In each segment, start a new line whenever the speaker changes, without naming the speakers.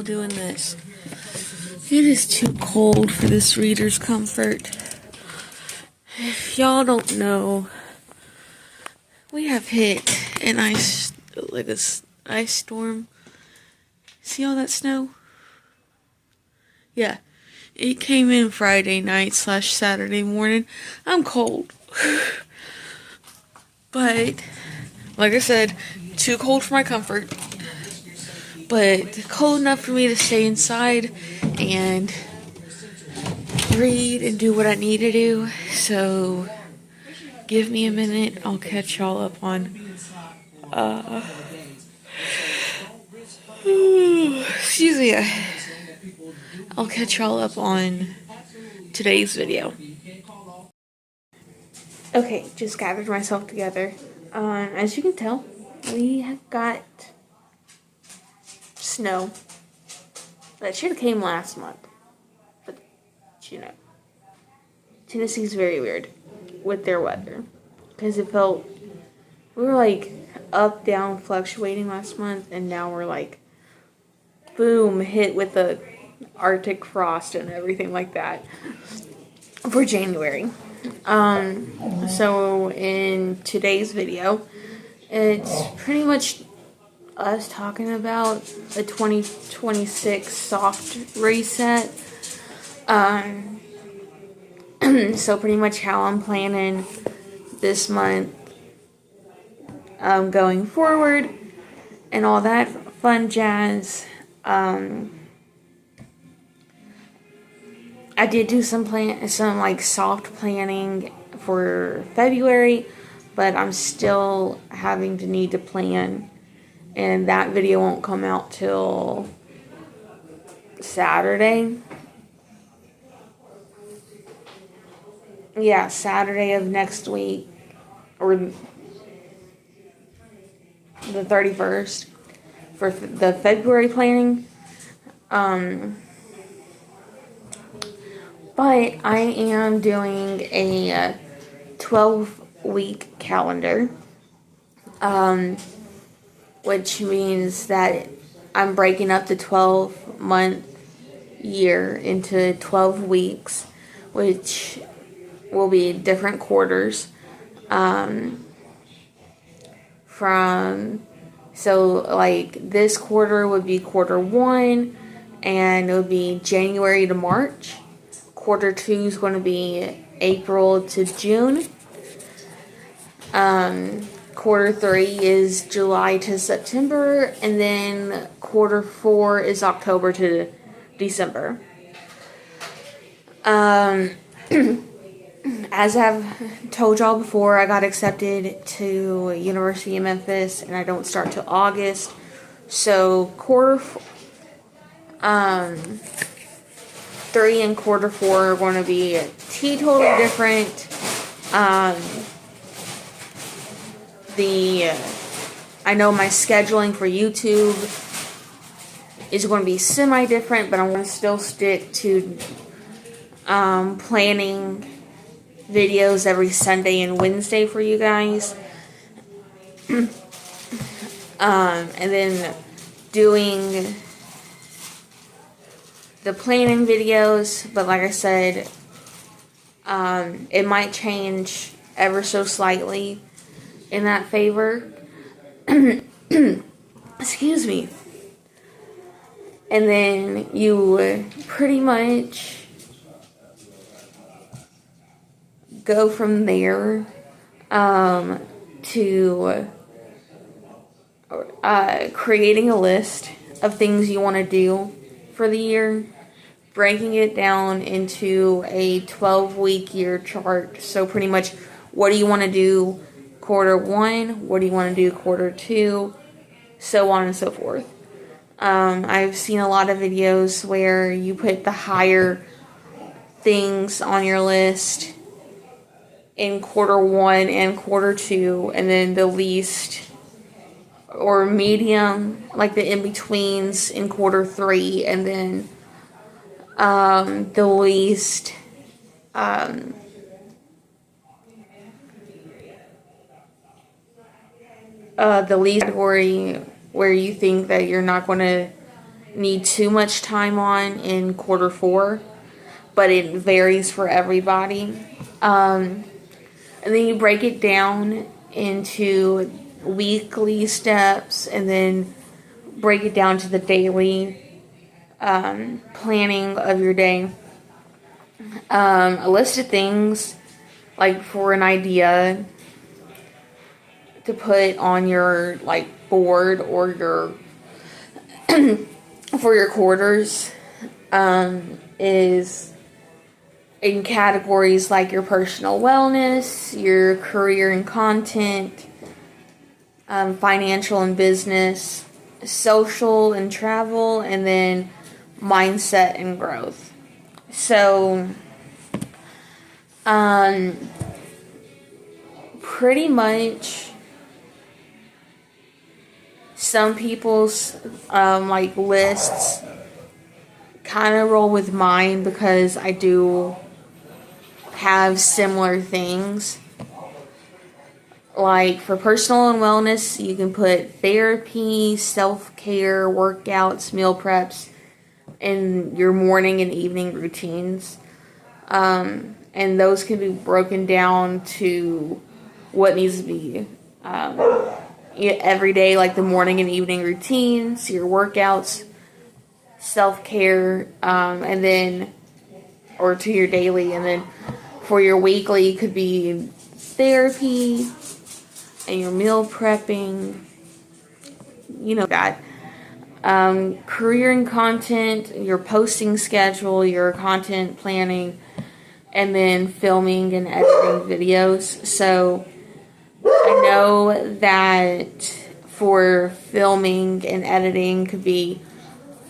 doing this. It is too cold for this reader's comfort. If y'all don't know, we have hit an ice storm. See all that snow? Yeah. It came in Friday night / Saturday morning. I'm cold. But, like I said, too cold for my comfort. But cold enough for me to stay inside and read and do what I need to do. So, give me a minute. I'll catch y'all up on, excuse me. I'll catch y'all up on today's video. Okay, just gathered myself together. As you can tell, we have got snow. That should have came last month. But, you know, Tennessee's very weird with their weather. Because it felt, we were like up, down, fluctuating last month. And now we're like, boom, hit with the Arctic frost and everything like that for January. So in today's video, it's pretty much us talking about a 2026 soft reset. So pretty much how I'm planning this month, going forward and all that fun jazz. I did do some like soft planning for February, but I'm still having to need to plan, and that video won't come out till Saturday. Yeah, Saturday of next week, or the 31st for the February planning. But I am doing a 12-week calendar, which means that I'm breaking up the 12-month year into 12 weeks, which will be different quarters. So like this quarter would be quarter 1, and it would be January to March. Quarter 2 is going to be April to June. Quarter 3 is July to September, and then quarter 4 is October to December. As I've told y'all before, I got accepted to University of Memphis, and I don't start till August. So quarter 3 and quarter 4 are going to be totally different. I know my scheduling for YouTube is going to be semi-different, but I'm going to still stick to planning videos every Sunday and Wednesday for you guys. And then doing the planning videos, but like I said, it might change ever so slightly in that favor. Excuse me. And then you pretty much go from there to creating a list of things you want to do for the year, breaking it down into a 12-week year chart. So pretty much, what do you want to do quarter 1? What do you want to do quarter 2? So on and so forth. I've seen a lot of videos where you put the higher things on your list in quarter 1 and quarter 2, and then the least or medium, like the in-betweens, in quarter 3, and then the least category where you think that you're not going to need too much time on in quarter four, but it varies for everybody. And then you break it down into weekly steps and then break it down to the daily planning of your day. A list of things, like for an idea to put on your like board or your for your quarters, is in categories like your personal wellness, your career and content, financial and business, social and travel, and then mindset and growth. So, pretty much some people's like lists kind of roll with mine because I do have similar things. Like for personal and wellness, you can put therapy, self-care, workouts, meal preps in your morning and evening routines. And those can be broken down to what needs to be every day, like the morning and evening routines, your workouts, self-care, and then, or to your daily, and then for your weekly, it could be therapy and your meal prepping, that. Career and content, your posting schedule, your content planning, and then filming and editing videos. So I know that for filming and editing could be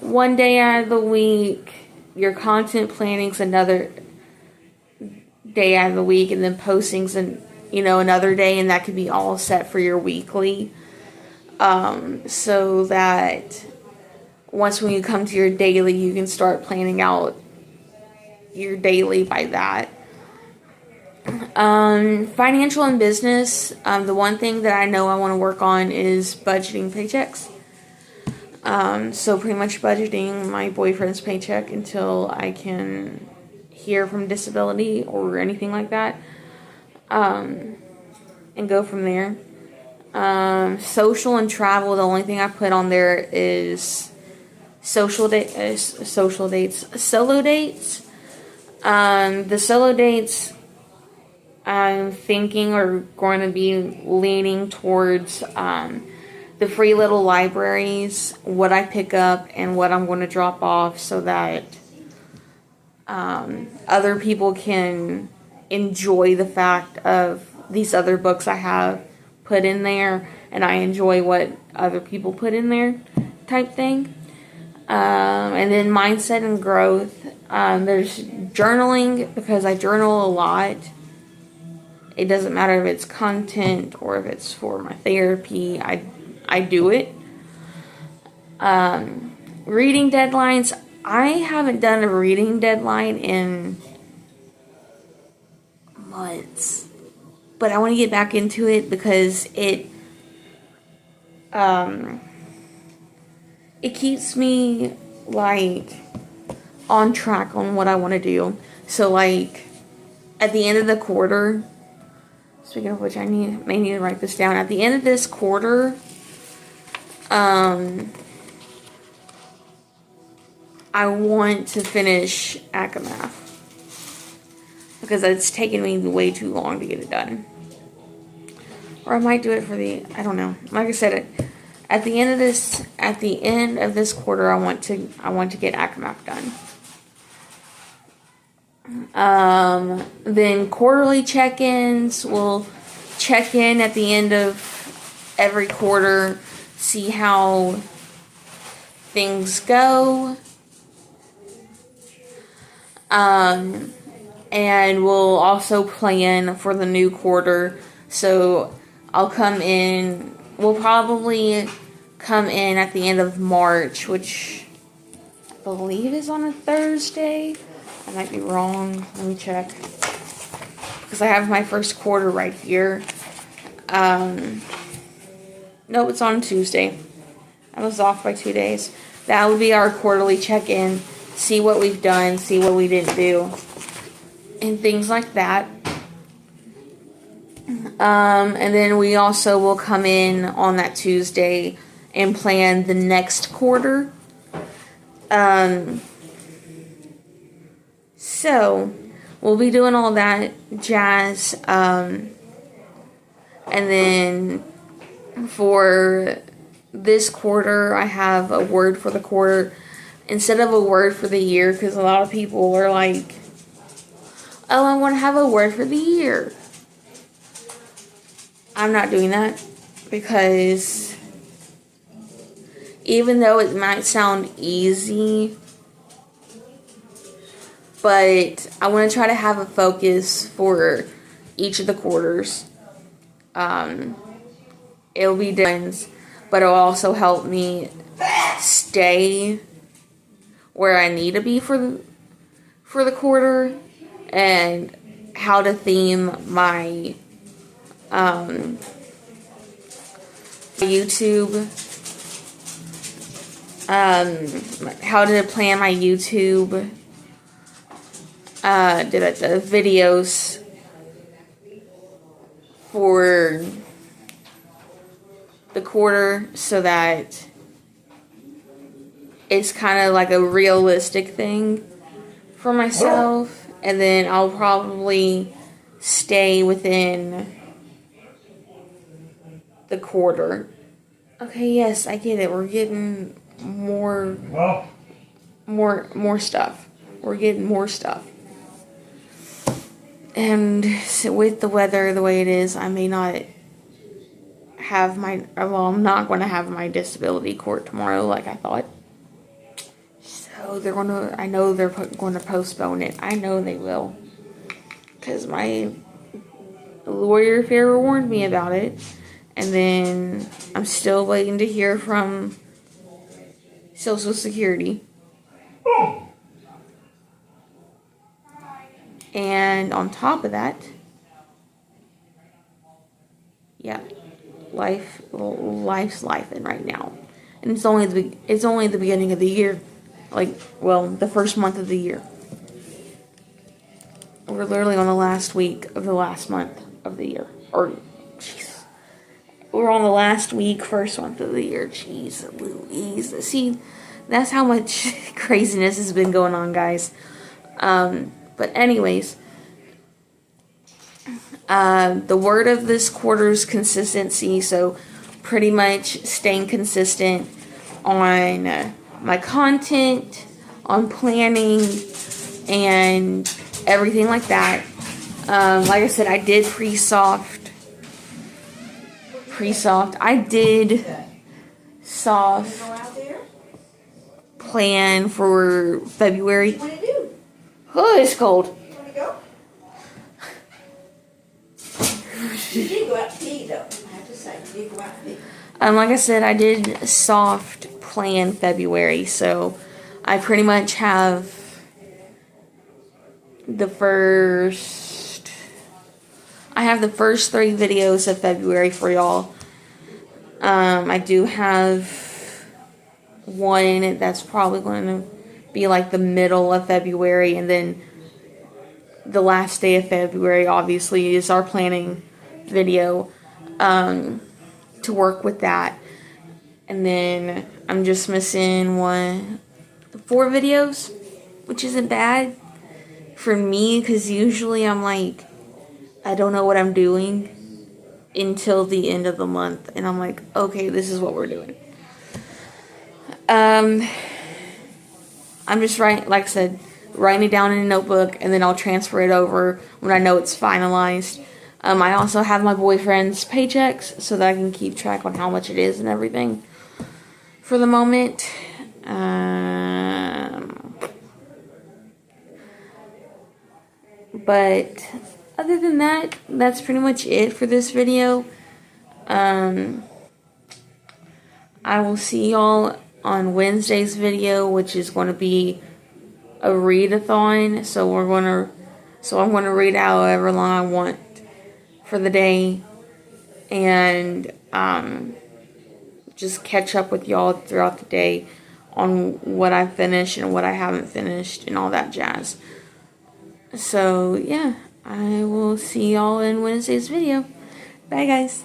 one day out of the week, your content planning's another day out of the week, and then posting's another day, and that could be all set for your weekly. So that once when you come to your daily, you can start planning out your daily by that. Financial and business, the one thing that I know I want to work on is budgeting paychecks. So pretty much budgeting my boyfriend's paycheck until I can hear from disability or anything like that. And go from there. Social and travel, the only thing I put on there is solo dates. The solo dates, I'm thinking are going to be leaning towards the free little libraries, what I pick up and what I'm going to drop off, so that other people can enjoy the fact of these other books I have put in there, and I enjoy what other people put in there, type thing. And then mindset and growth. There's journaling, because I journal a lot. It doesn't matter if it's content or if it's for my therapy. I do it. Reading deadlines. I haven't done a reading deadline in months, but I want to get back into it because it keeps me like on track on what I want to do. So like at the end of the quarter, speaking of which, I may need to write this down. At the end of this quarter, I want to finish ACOMAF because it's taken me way too long to get it done. Or I might do it for I don't know. Like I said, at the end of this quarter, I want to get ACOMAF done. Then quarterly check-ins. We'll check in at the end of every quarter, see how things go. And we'll also plan for the new quarter. So we'll probably come in at the end of March, which I believe is on a Thursday. I might be wrong. Let me check. Because I have my first quarter right here. No, it's on Tuesday. I was off by 2 days. that would be our quarterly check-in. See what we've done, see what we didn't do, and things like that. And then we also will come in on that Tuesday and plan the next quarter. So we'll be doing all that jazz. And then for this quarter, I have a word for the quarter instead of a word for the year, because a lot of people are like, oh, I want to have a word for the year. I'm not doing that, because even though it might sound easy, but I want to try to have a focus for each of the quarters. It'll be different, but it'll also help me stay where I need to be for the quarter, and how to theme my YouTube, how to plan my YouTube the videos for the quarter, so that it's kind of like a realistic thing for myself. And then I'll probably stay within the quarter. Okay, yes, I get it. We're getting more stuff. We're getting more stuff. And so with the weather the way it is, I may not have I'm not going to have my disability court tomorrow like I thought. So I know they're going to postpone it. I know they will. Because my lawyer fair warned me about it. And then I'm still waiting to hear from Social Security. And on top of that, yeah, life's lifing right now, and it's only the beginning of the year, the first month of the year. We're literally on the last week of the last month of the year, we're on the last week, first month of the year. Jeez Louise, see, that's how much craziness has been going on, guys. But anyways, the word of this quarter is consistency. So pretty much staying consistent on my content, on planning, and everything like that. Like I said, I did pre-soft. I did soft plan for February. Oh, it's cold.
Want to go? You did go out to pee, though. I have to say, you did go out to pee.
Like I said, I did soft plan February, so I pretty much have the first 3 videos of February for y'all. I do have one that's probably going to be like the middle of February, and then the last day of February obviously is our planning video, to work with that. And then I'm just missing 4 videos, which isn't bad for me, because usually I'm like, I don't know what I'm doing until the end of the month, and I'm like, okay, this is what we're doing. I'm just writing it down in a notebook, and then I'll transfer it over when I know it's finalized. I also have my boyfriend's paychecks so that I can keep track on how much it is and everything for the moment. But other than that, that's pretty much it for this video. I will see y'all on Wednesday's video, which is going to be a readathon. So I'm going to read however long I want for the day, and just catch up with y'all throughout the day on what I finished and what I haven't finished and all that jazz. So, yeah, I will see y'all in Wednesday's video. Bye, guys.